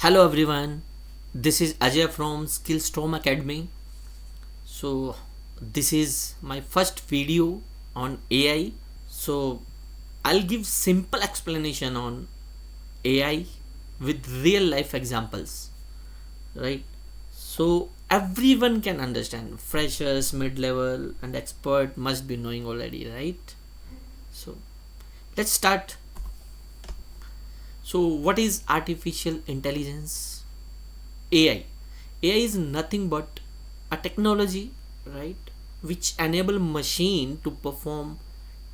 Hello everyone, this is Ajay from Skillstorm Academy. So, this is my first video on AI. So, I'll give simple explanation on AI with real life examples, right? So, everyone can understand. Freshers, mid level, and expert must be knowing already, right? So, let's start. So, what is artificial intelligence? AI. AI is nothing but a technology, right, which enable machine to perform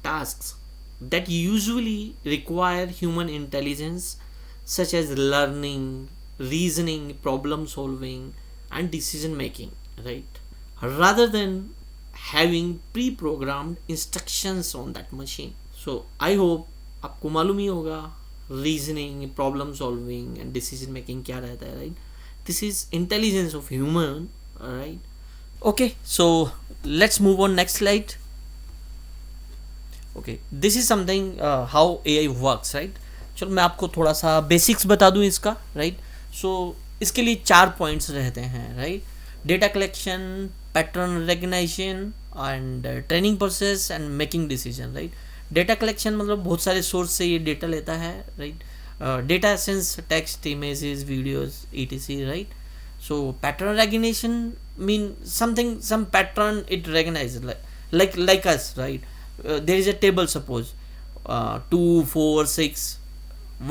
tasks that usually require human intelligence, such as learning, reasoning, problem solving, and decision making, right, rather than having pre-programmed instructions on that machine. So I hope आपको मालूम ही होगा reasoning problem solving and decision making क्या रहता है, right? This is intelligence of human, right? Okay, so let's move on next slide. Okay, this is something how AI works, right? चलो मैं आपको थोड़ा सा बेसिक्स बता दूं इसका, राइट? सो इसके लिए 4 पॉइंट्स रहते हैं, right? Data collection, pattern recognition and training process and making decision, right? Data collection मतलब बहुत सारे सोर्स से ये डेटा लेता है, right? Data sense text, images, videos, etc, right? So pattern recognition mean some pattern it recognizes, like us, right? There is a table, suppose 2 4 6,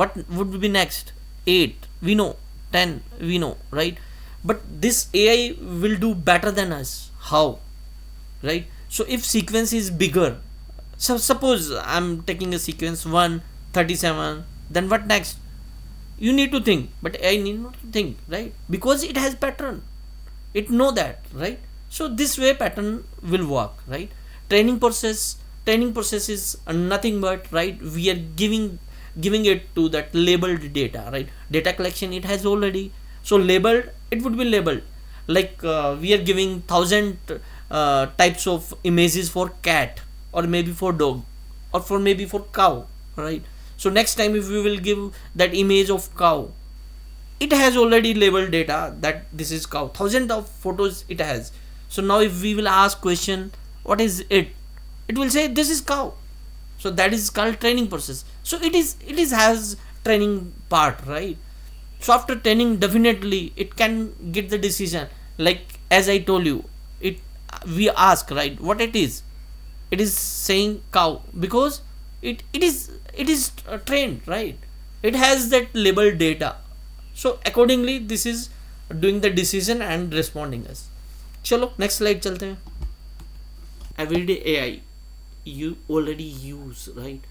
what would be next? 8 we know, 10 we know, right? But this AI will do better than us. How? Right? So if sequence is bigger, so suppose I'm taking a sequence 137, then what next? You need to think, but I need not to think, right? Because it has pattern, it know that, right? So this way pattern will work, right? Training process is nothing but, right, we are giving it to that labeled data, right? Data collection it has already, so labeled, it would be labeled, like we are giving 1,000 types of images for cat, or maybe for dog, or for maybe for cow, right? So next time if we will give that image of cow, it has already labeled data that this is cow, thousands of photos it has. So now if we will ask question, what is it, it will say this is cow. So that is called training process. So it is has training part, right? So after training, definitely it can get the decision, like as I told you, it we ask, right, what it is saying cow, because it is trained, right? It has that labeled data. So accordingly this is doing the decision and responding us. चलो next slide चलते हैं. Everyday AI you already use, right?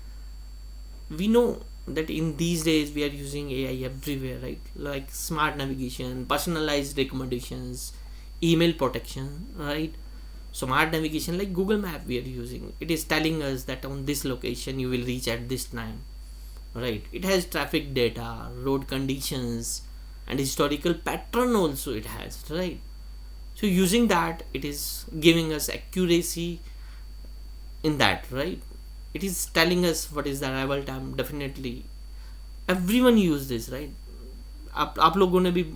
We know that in these days we are using AI everywhere, right? Like smart navigation, personalized recommendations, email protection, right? Smart navigation like Google Map we are using, it is telling us that on this location you will reach at this time, right? It has traffic data, road conditions, and historical pattern also it has, right? So using that, it is giving us accuracy in that, right? It is telling us what is the arrival time. Definitely everyone use this, right? आप लोगों ने भी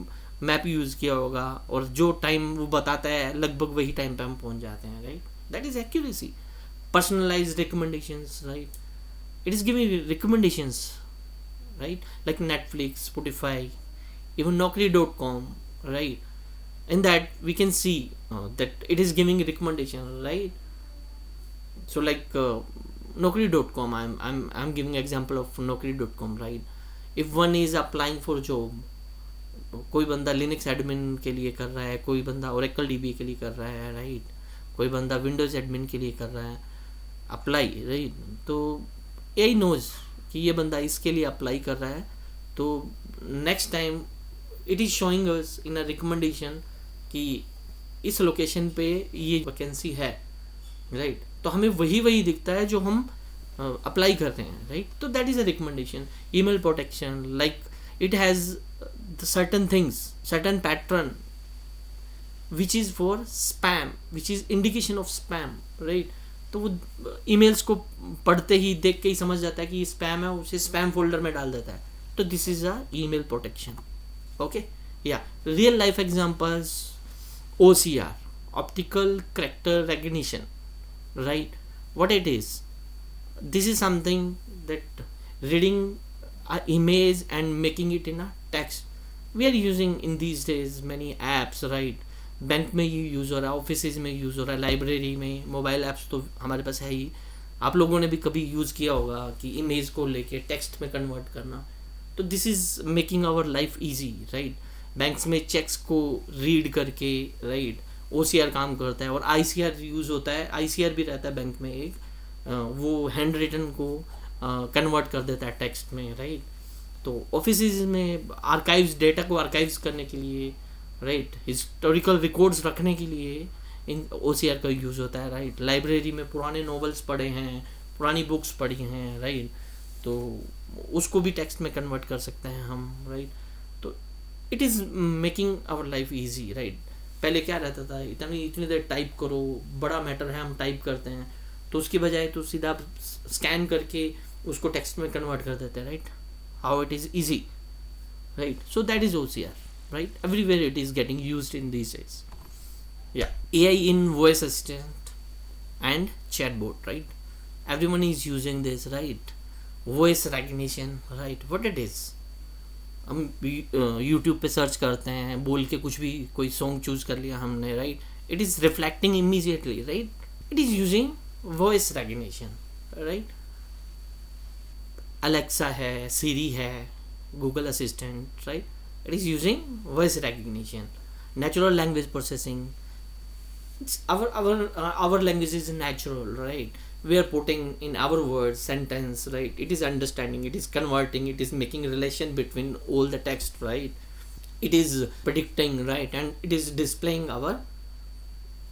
map use किया होगा, और जो time वो बताता है लगभग वही टाइम पे हम पहुंच जाते हैं, right? That is accuracy. Personalised recommendations, right? It is giving recommendations, right? Like Netflix, Spotify, even Naukri.com, right? In that we can see that it is giving recommendation, right? So like Naukri.com, I'm giving example of Naukri.com, right? If one is applying for job, कोई बंदा Linux admin के लिए कर रहा है, कोई बंदा Oracle dB के लिए कर रहा है, राइट? कोई बंदा विंडोज एडमिन के लिए कर रहा है अप्लाई, राइट? तो एआई नोज कि ये बंदा इसके लिए अप्लाई कर रहा है, तो next time it is showing us in a recommendation कि इस लोकेशन पे ये वैकेंसी है, राइट? तो हमें वही दिखता है जो हम अप्लाई करते हैं, राइट? तो that is a recommendation. Email protection, like it has the certain things, certain pattern which is for spam, which is indication of spam, right? तो वो ईमेल्स को पढ़ते ही देख के ही समझ जाता है कि स्पैम है, उसे स्पैम फोल्डर में डाल देता है. तो this is a email protection. Okay, yeah, real life examples. OCR, optical character recognition, right? What it is, this is something that reading a image and making it in a text. We are using in these days many apps, right? Bank में ये use हो रहा है, office में use हो रहा है, library में, मोबाइल ऐप्स तो हमारे पास है ही. आप लोगों ने भी कभी यूज़ किया होगा कि इमेज को लेके टेक्स्ट में कन्वर्ट करना. तो this is making our life easy, right? Banks में चेक्स को रीड करके, राइट, OCR काम करता है. और ICR यूज़ होता है, ICR भी रहता है बैंक में एक, वो हैंड रिटन को कन्वर्ट कर देता है टेक्स्ट में, राइट? तो ऑफिस में आर्काइव्स, डेटा को आर्काइव्स करने के लिए, राइट, हिस्टोरिकल रिकॉर्ड्स रखने के लिए इन OCR का यूज़ होता है, राइट? लाइब्रेरी में पुराने नॉवेल्स पढ़े हैं, पुरानी बुक्स पढ़ी हैं, राइट, तो उसको भी टेक्स्ट में कन्वर्ट कर सकते हैं हम, राइट? तो it is making our life easy, right? पहले क्या रहता था, इतनी देर टाइप करो, बड़ा मैटर है, हम टाइप करते हैं, तो उसकी बजाय तो सीधा स्कैन करके उसको टेक्स्ट में कन्वर्ट कर देते हैं, right? How it is easy, right? So that is OCR, right? Everywhere it is getting used in these days. Yeah, AI in voice assistant and chatbot, right? Everyone is using this, right? Voice recognition, right? What it is? हम YouTube पे search करते हैं, बोल के कुछ भी कोई song choose कर लिया हमने, right? It is reflecting immediately, right? It is using voice recognition, right? Alexa है, सीरी है, Google Assistant, right? It is using voice recognition, natural language processing. It's our language is natural, right? We are putting in our words sentence, right? It is understanding, it is converting, it is making relation between all the text, right? It is predicting, right? And it is displaying our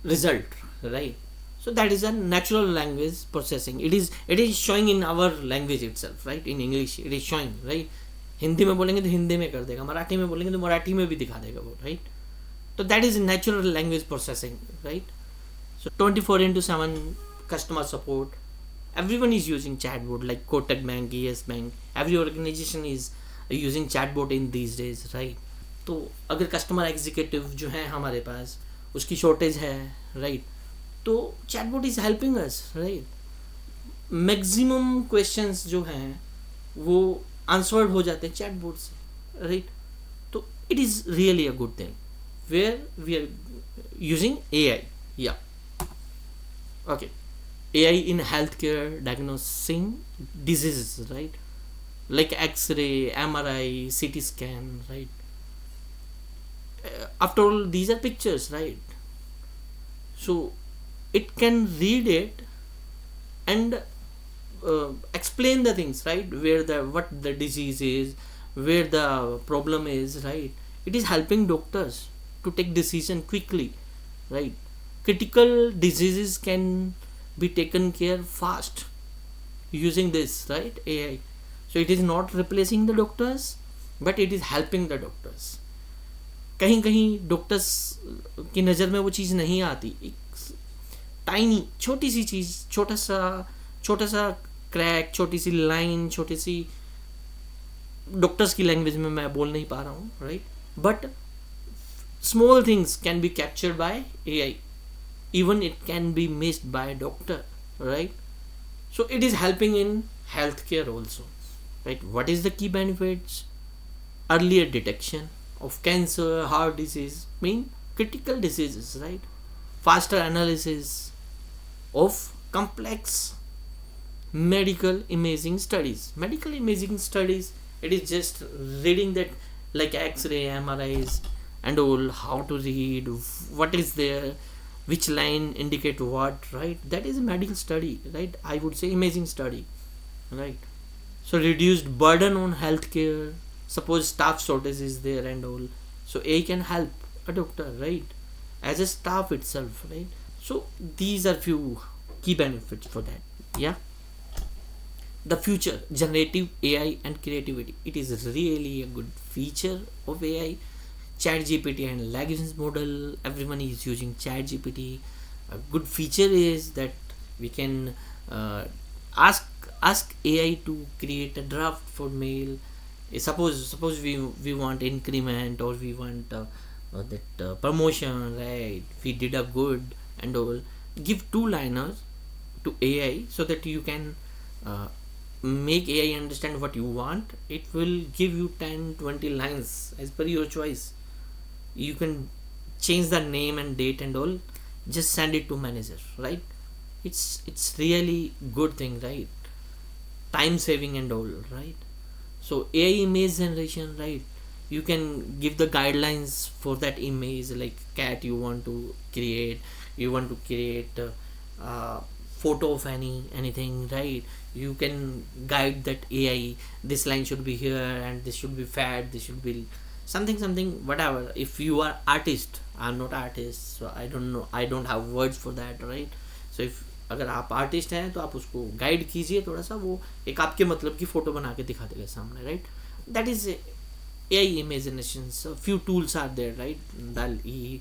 result, right? So that is a natural language processing. It is showing in our language itself, right? In English it is showing, right? Hindi में बोलेंगे तो हिंदी में कर देगा, मराठी में बोलेंगे तो मराठी में भी दिखा देगा वो, राइट? तो that is natural language processing, right? So 24/7 customer support. Everyone is using chatbot like Kotak Bank, Yes Bank. Every organization is using chatbot in these days, right? तो अगर कस्टमर एग्जीक्यूटिव जो है हमारे पास, उसकी शॉर्टेज है, right, तो chatbot is helping us, right? Maximum questions जो हैं वो आंसर्ड हो जाते हैं चैटबॉट से, राइट? तो it is really a good thing where we are using AI. या okay, AI in healthcare diagnosing diseases, right? Like X-ray, MRI, CT scan, right? After all, these are pictures, right? So it can read it and explain the things, right? What the disease is, where the problem is, right? It is helping doctors to take decision quickly, right? Critical diseases can be taken care fast using this, right? AI. So it is not replacing the doctors, but it is helping the doctors. कहीं कहीं doctors की नज़र में वो चीज़ नहीं आती, एक tiny छोटी सी चीज़, छोटा सा क्रैक, छोटी सी लाइन, छोटी सी, डॉक्टर्स की लैंग्वेज में मैं बोल नहीं पा रहा हूँ, right? But small things can be captured by AI. Even it can be missed by a doctor, right? So it is helping in healthcare also, right? What is the key benefits? Earlier detection of cancer, heart disease, critical diseases, right? Faster analysis of complex medical imaging studies. It is just reading that, like X-ray, MRIs and all, how to read, what is there, which line indicate what, right? That is a medical study, right? I would say imaging study, right? So reduced burden on healthcare. Suppose staff shortage is there and all, so AI can help a doctor, right? As a staff itself, right? So these are few key benefits for that. Yeah. The future, generative AI and creativity. It is really a good feature of AI. ChatGPT and language model, everyone is using ChatGPT. A good feature is that we can ask AI to create a draft for mail. Suppose we want increment, or we want that promotion, right? We did a good and all. Give two liners to AI so that you can uh, make AI understand what you want. It will give you 10-20 lines as per your choice. You can change the name and date and all. Just send it to manager, right? It's really good thing, right? Time saving and all, right? So AI image generation, right? You can give the guidelines for that image, like cat you want to create. You want to create photo of anything, right? You can guide that AI. This line should be here, and this should be fat, this should be something whatever. If you are artist, I'm not artist, so I don't know, I don't have words for that, right? So if अगर आप artist हैं तो आप उसको guide कीजिए थोड़ा सा, वो एक आपके मतलब की फ़ोटो बना के दिखा देगा सामने, right? That is AI imaginations. A few tools are there, right? DALL-E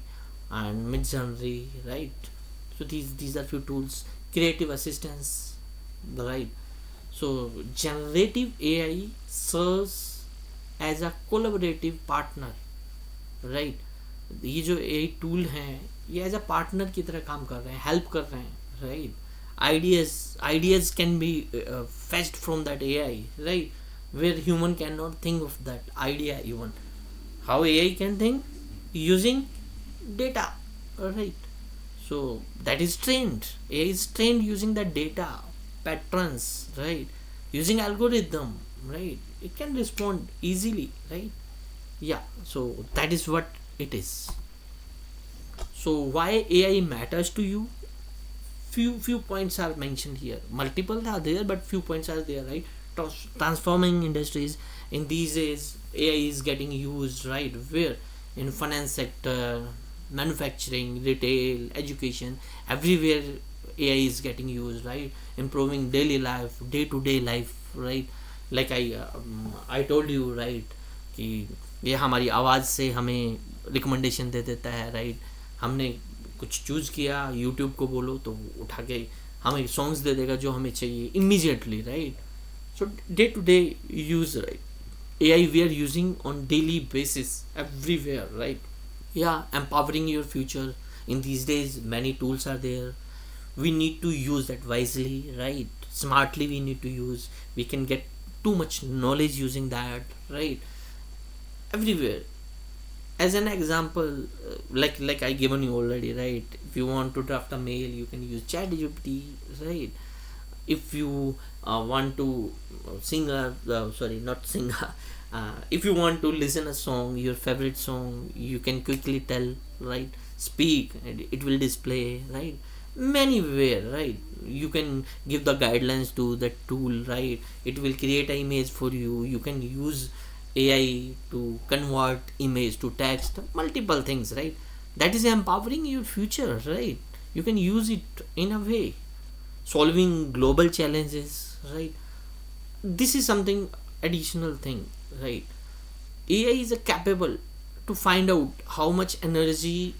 and Midjourney, right? So these are few tools. Creative assistance, right? So generative AI serves as a collaborative partner, right? ये जो AI tool हैं ये as a partner की तरह काम कर रहे हैं, हेल्प कर रहे हैं, right? Ideas can be fetched from that AI, right? Where human cannot think of that idea even. How AI can think? Using data, right? So that is trained. AI is trained using the data patterns, right? Using algorithm, right? It can respond easily, right? Yeah, so that is what it is. So why AI matters to you? Few points are mentioned here. Multiple are there, but few points are there, right? Transforming industries. In these days AI is getting used, right? Where? In finance sector, manufacturing, retail, education, everywhere AI is getting used, right? Improving daily life, day to day life, right? Like I told you, right, कि ये हमारी आवाज़ से हमें recommendation दे देता है, right? हमने कुछ चूज़ किया, यूट्यूब को बोलो तो उठा के हमें सॉन्ग्स दे देगा जो हमें चाहिए immediately, right? So day to day use, right? AI we are using on daily basis everywhere, right? Yeah, empowering your future. In these days many tools are there. We need to use that wisely, right? Smartly we need to use. We can get too much knowledge using that, right? Everywhere. As an example, like I given you already, right? If you want to draft a mail, you can use ChatGPT, right? If you want to sing a sorry, not sing if you want to listen a song, your favorite song, you can quickly tell, right? Speak and it will display, right? Many way, right? You can give the guidelines to that tool, right? It will create an image for you. You can use AI to convert image to text, multiple things, right? That is empowering your future, right? You can use it in a way, solving global challenges, right? This is something additional thing, right? AI is capable to find out how much energy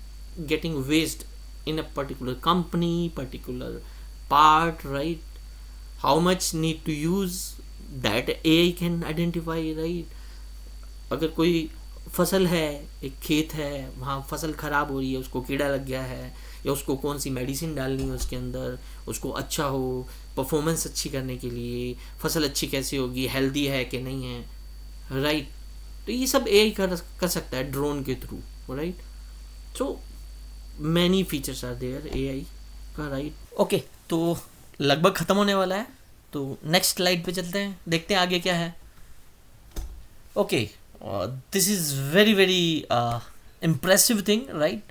getting waste in a particular company, particular part, right? How much need to use, that AI can identify, right? अगर कोई फसल है, एक खेत है, वहाँ फसल ख़राब हो रही है, उसको कीड़ा लग गया है, या उसको कौन सी मेडिसिन डालनी है उसके अंदर, उसको अच्छा हो, परफॉर्मेंस अच्छी करने के लिए, फसल अच्छी कैसे होगी, हेल्दी है कि नहीं है, राइट? तो ये सब AI कर सकता है ड्रोन के through, right? So many features are there AI का, राइट? ओके, तो लगभग ख़त्म होने वाला है, तो नेक्स्ट स्लाइड पे चलते हैं, देखते हैं आगे क्या है. Okay, this is very impressive thing, right?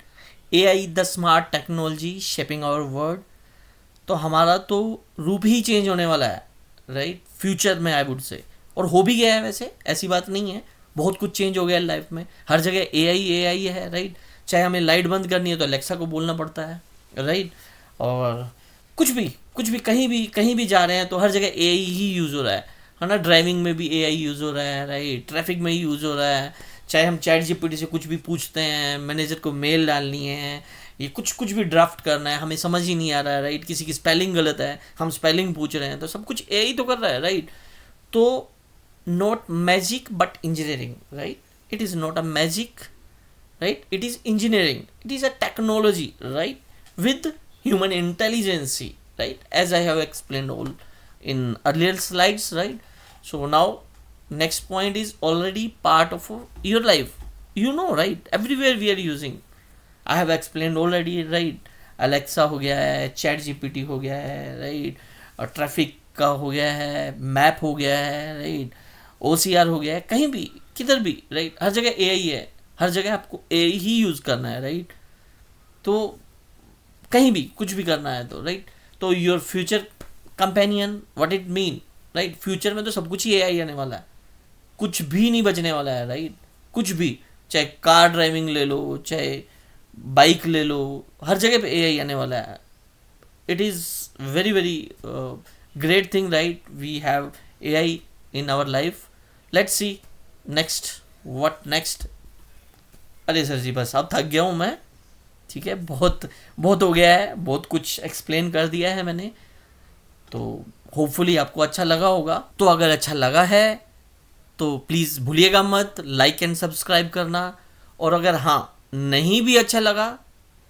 AI the smart technology shaping our world. तो हमारा तो रूप ही चेंज होने वाला है, राइट? फ्यूचर में आई वुड से, और हो भी गया है, वैसे ऐसी बात नहीं है, बहुत कुछ चेंज हो गया है लाइफ में, हर जगह AI है, राइट? चाहे हमें लाइट बंद करनी है तो अलेक्सा को बोलना पड़ता है, राइट? और कुछ भी कहीं भी जा रहे हैं तो हर जगह AI ही यूज़ हो रहा है ना? ड्राइविंग में भी AI यूज़ हो रहा है, राइट? ट्रैफिक में ही यूज़ हो रहा है. चाहे हम ChatGPT से कुछ भी पूछते हैं, मैनेजर को मेल डालनी है, ये कुछ भी ड्राफ्ट करना है, हमें समझ ही नहीं आ रहा है, राइट? किसी की स्पेलिंग गलत है, हम स्पेलिंग पूछ रहे हैं, तो सब कुछ AI तो कर रहा है, राइट? तो not magic but engineering, right? It is not a magic, right? It is engineering. It is a technology, right? With human intelligence, right? As I have explained all in earlier slides, right? So now next point is already part of your life. You know, right? Everywhere we are using. I have explained already, right? Alexa हो गया है, chat GPT हो गया है, right? और traffic का हो गया है, मैप हो गया है, राइट? OCR हो गया है, कहीं भी किधर भी, राइट? हर जगह AI है, हर जगह आपको AI ही यूज़ करना है, राइट? तो कहीं भी कुछ भी करना है तो, राइट? तो your future companion, what it mean, right? Future में तो सब कुछ ही AI आने वाला है, कुछ भी नहीं बचने वाला है, राइट? कुछ भी, चाहे कार ड्राइविंग ले लो, चाहे बाइक ले लो, हर जगह पे AI आने वाला है. It is very very great thing, right? We have AI in our life. Let's see next, what next. अरे सर जी बस अब थक गया हूँ मैं, ठीक है? बहुत बहुत हो गया है, बहुत कुछ एक्सप्लेन कर दिया है मैंने. तो होपफुली आपको अच्छा लगा होगा. तो अगर अच्छा लगा है तो प्लीज़ भूलिएगा मत लाइक एंड सब्सक्राइब करना. और अगर हाँ नहीं भी अच्छा लगा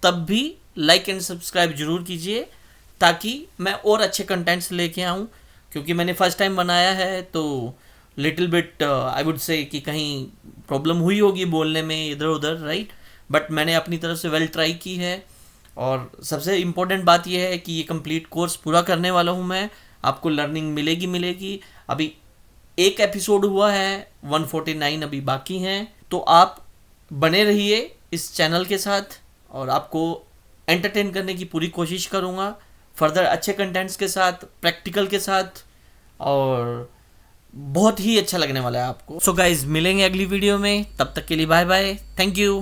तब भी लाइक एंड सब्सक्राइब जरूर कीजिए, ताकि मैं और अच्छे कंटेंट्स लेके आऊँ. क्योंकि मैंने फर्स्ट टाइम बनाया है तो little bit I would say कि कहीं प्रॉब्लम हुई होगी बोलने में इधर उधर, राइट? बट मैंने अपनी तरफ से वेल ट्राई की है. और सबसे इम्पोर्टेंट बात यह है कि ये कंप्लीट कोर्स पूरा करने वाला हूँ मैं. आपको लर्निंग मिलेगी. अभी एक एपिसोड हुआ है, 149 अभी बाकी हैं. तो आप बने रहिए इस चैनल के साथ और आपको एंटरटेन करने की पूरी कोशिश करूँगा फर्दर अच्छे कंटेंट्स के साथ, प्रैक्टिकल के साथ, और बहुत ही अच्छा लगने वाला है आपको. सो गाइज मिलेंगे अगली वीडियो में, तब तक के लिए बाय बाय, थैंक यू.